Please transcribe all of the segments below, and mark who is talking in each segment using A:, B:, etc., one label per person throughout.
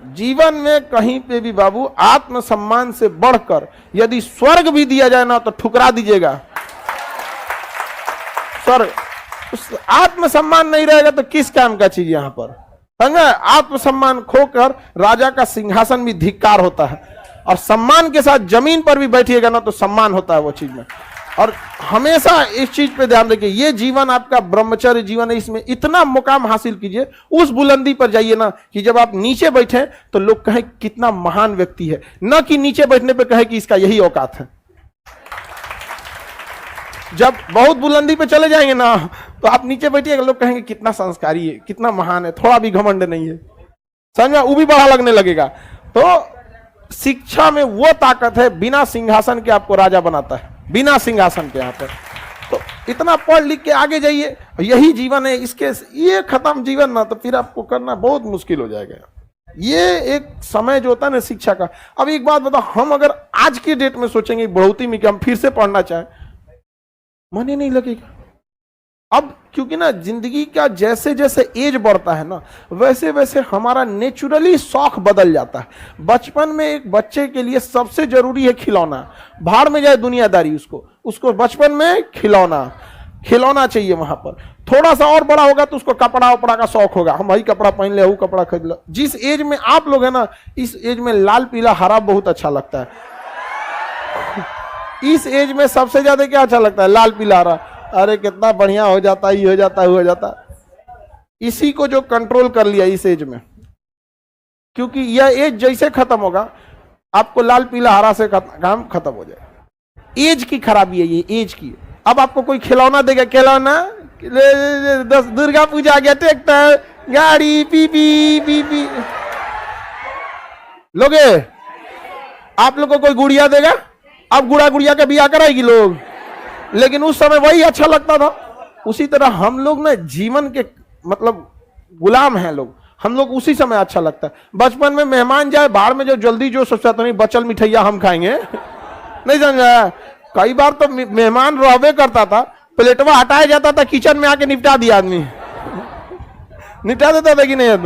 A: जीवन में कहीं पे भी बाबू आत्मसम्मान से बढ़कर यदि स्वर्ग भी दिया जाए ना तो ठुकरा दीजिएगा। स्वर्ग, उस आत्मसम्मान नहीं रहेगा तो किस काम का चीज यहां पर, समझे? आत्मसम्मान खोकर राजा का सिंहासन भी धिक्कार होता है, और सम्मान के साथ जमीन पर भी बैठिएगा ना तो सम्मान होता है वो चीज में। और हमेशा इस चीज पे ध्यान रखिए, ये जीवन आपका ब्रह्मचर्य जीवन है, इसमें इतना मुकाम हासिल कीजिए, उस बुलंदी पर जाइए ना कि जब आप नीचे बैठे तो लोग कहें कितना महान व्यक्ति है, न कि नीचे बैठने पे कहे कि इसका यही औकात है। जब बहुत बुलंदी पे चले जाएंगे ना तो आप नीचे बैठिएगा, लोग कहेंगे कितना संस्कारी है, कितना महान है, थोड़ा भी घमंड नहीं है, समझ में, वो भी बड़ा लगने लगेगा। तो शिक्षा में वो ताकत है, बिना सिंहासन के आपको राजा बनाता है, बिना सिंहासन के। यहाँ पर तो इतना पढ़ लिख के आगे जाइए, यही जीवन है, इसके ये खत्म जीवन ना तो फिर आपको करना बहुत मुश्किल हो जाएगा। ये एक समय जो होता है ना शिक्षा का। अब एक बात बताओ, हम अगर आज की डेट में सोचेंगे बढ़ोतरी में कि हम फिर से पढ़ना चाहें, मन ही नहीं लगेगा। अब क्योंकि ना जिंदगी का जैसे जैसे एज बढ़ता है ना वैसे वैसे हमारा नेचुरली शौक बदल जाता है। बचपन में एक बच्चे के लिए सबसे जरूरी है खिलौना, भाड़ में जाए दुनियादारी, उसको बचपन में खिलौना चाहिए। वहां पर थोड़ा सा और बड़ा होगा तो उसको कपड़ा उपड़ा का शौक होगा, हम वही कपड़ा पहन ले, वो कपड़ा खरीद लो। जिस एज में आप लोग है ना, इस एज में लाल पीला हरा बहुत अच्छा लगता है। इस एज में सबसे ज्यादा क्या अच्छा लगता है? लाल पीला हरा। अरे कितना बढ़िया हो जाता, ये हो जाता, वो हो जाता। इसी को जो कंट्रोल कर लिया इस एज में, क्योंकि यह एज जैसे खत्म होगा आपको लाल पीला हरा से काम खत्म हो जाएगा। एज की खराबी है ये, एज की। अब आपको कोई खिलौना देगा, खिलौना दुर्गा पूजा आ गया, ट्रैक्टर, गाड़ी, पीपी लोगे। आप लोग को कोई गुड़िया देगा, अब गुड़िया का बियाह कराएगी लोग, लेकिन उस समय वही अच्छा लगता था। उसी तरह हम लोग ना जीवन के मतलब गुलाम हैं लोग, हम लोग उसी समय अच्छा लगता है। बचपन में मेहमान जाए बाहर में जो जल्दी जो सोचता तो नहीं बचल मिठैया हम खाएंगे, नहीं समझा। कई बार तो मेहमान रहबे करता था, प्लेटवा हटाया जाता था, किचन में आके निपटा दिया आदमी, निपटा देता था कि नहीं।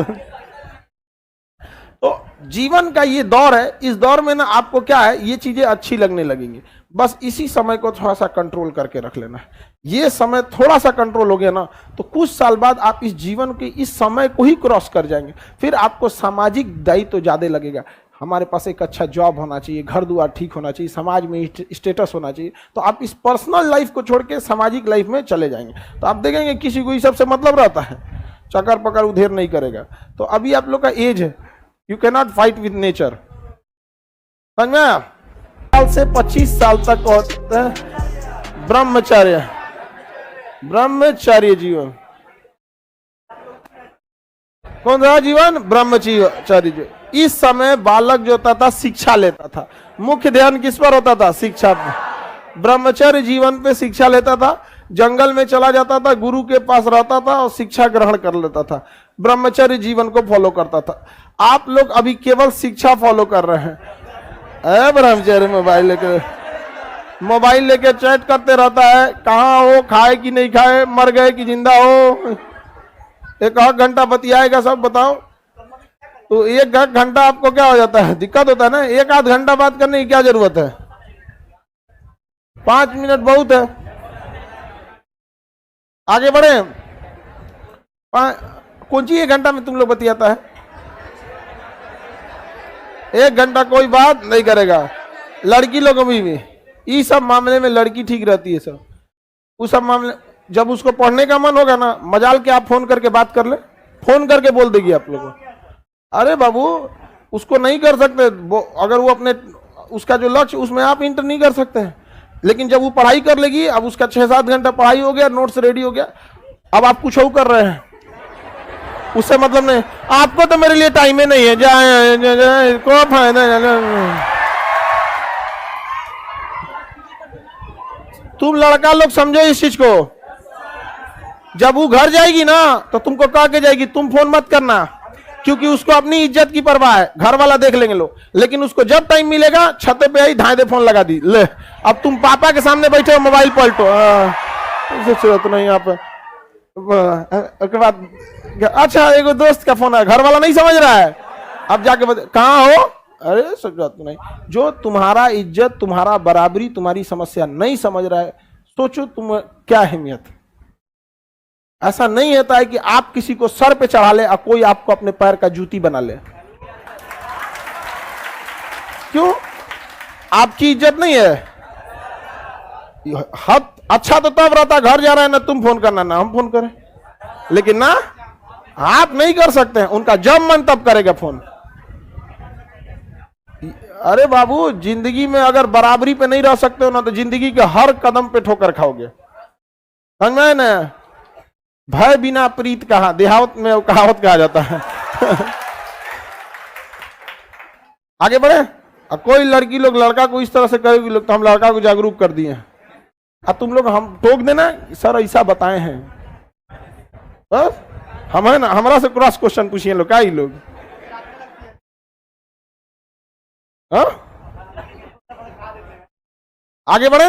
A: तो जीवन का ये दौर है, इस दौर में ना आपको क्या है, ये चीजें अच्छी लगने लगेंगी। बस इसी समय को थोड़ा सा कंट्रोल करके रख लेना है। ये समय थोड़ा सा कंट्रोल हो गया ना तो कुछ साल बाद आप इस जीवन के इस समय को ही क्रॉस कर जाएंगे। फिर आपको सामाजिक दायित्व तो ज्यादा लगेगा। हमारे पास एक अच्छा जॉब होना चाहिए, घर दुआर ठीक होना चाहिए, समाज में स्टेटस होना चाहिए। तो आप इस पर्सनल लाइफ को छोड़ के सामाजिक लाइफ में चले जाएंगे। तो आप देखेंगे किसी को इस सबसे मतलब रहता है, चक्कर पकड़ उधेर नहीं करेगा। तो अभी आप लोग का एज है, you can not fight with nature, समझ में। साल से 25 साल तक होता है ब्रह्मचर्य जीवन। कौन सा जीवन? ब्रह्मचर्य जीवन। इस समय बालक जो होता था शिक्षा लेता था, मुख्य ध्यान किस पर होता था? शिक्षा पर। ब्रह्मचर्य जीवन पे शिक्षा लेता था, जंगल में चला जाता था, गुरु के पास रहता था और शिक्षा ग्रहण कर लेता था, ब्रह्मचर्य जीवन को फॉलो करता था। आप लोग अभी केवल शिक्षा फॉलो कर रहे हैं। ब्रह्मचर्य मोबाइल लेके चैट करते रहता है, कहाँ हो, खाए कि नहीं खाए, मर गए कि जिंदा हो, एक आध घंटा बतियाएगा सब, बताओ। तो एक घंटा आपको क्या हो जाता है? दिक्कत होता है ना। एक आध घंटा बात करने की क्या जरूरत है? 5 मिनट बहुत है। आगे बढ़े। कौन सी 1 घंटा में तुम लोग बतियाता है? 1 घंटा कोई बात नहीं करेगा। लड़की लोग अभी भी इस सब मामले में लड़की ठीक रहती है सब। उस सब मामले जब उसको पढ़ने का मन होगा ना, मजाल के आप फोन करके बात कर ले, फोन करके बोल देगी आप लोगों को। अरे बाबू उसको नहीं कर सकते, अगर वो अपने उसका जो लक्ष्य उसमें आप इंटर नहीं कर सकते हैं। लेकिन जब वो पढ़ाई कर लेगी, अब उसका 6-7 घंटा पढ़ाई हो गया, नोट्स रेडी हो गया, अब आप कुछ और कर रहे हैं, उससे मतलब नहीं। आपको तो मेरे लिए टाइम ही नहीं है, जाए को फायदा। तुम लड़का लोग समझो इस चीज को। जब वो घर जाएगी ना तो तुमको कह के जाएगी तुम फोन मत करना, क्योंकि उसको अपनी इज्जत की परवाह है, घर वाला देख लेंगे लोग। लेकिन उसको जब टाइम मिलेगा छत पे आई धाए दे फोन लगा दी, ले अब तुम पापा के सामने बैठे हो, मोबाइल पलटो। जरूरत नहीं यहाँ पे। उसके बाद अच्छा एगो दोस्त का फोन है, घर वाला नहीं समझ रहा है, अब जाके कहाँ हो, अरे सब बात नहीं। जो तुम्हारा इज्जत, तुम्हारा बराबरी, तुम्हारी समस्या नहीं समझ रहा है, सोचो तुम क्या अहमियत। ऐसा नहीं होता है कि आप किसी को सर पे चढ़ा ले और कोई आपको अपने पैर का जूती बना ले। क्यों? आपकी इज्जत नहीं है। हद अच्छा तो तब रहता, घर जा रहे हैं ना तुम फोन करना ना हम फोन करें, लेकिन ना आप नहीं कर सकते हैं। उनका जब मन तब करेगा फोन। अरे बाबू, जिंदगी में अगर बराबरी पे नहीं रह सकते हो ना, तो जिंदगी के हर कदम पे ठोकर खाओगे। समझ में ना? भय बिना प्रीत कहा, देहावत में वो कहावत कहा जाता है। आगे बढ़े। अब कोई लड़की लोग लड़का को इस तरह से करेगी लोग, तो हम लड़का को जागरूक कर दिए। अब तुम लोग हम टोक देना सर ऐसा बताए हैं, बस हम है ना, हमारा से क्रॉस क्वेश्चन पूछिए लोग, क्या ही लोग। हाँ? आगे बढ़े।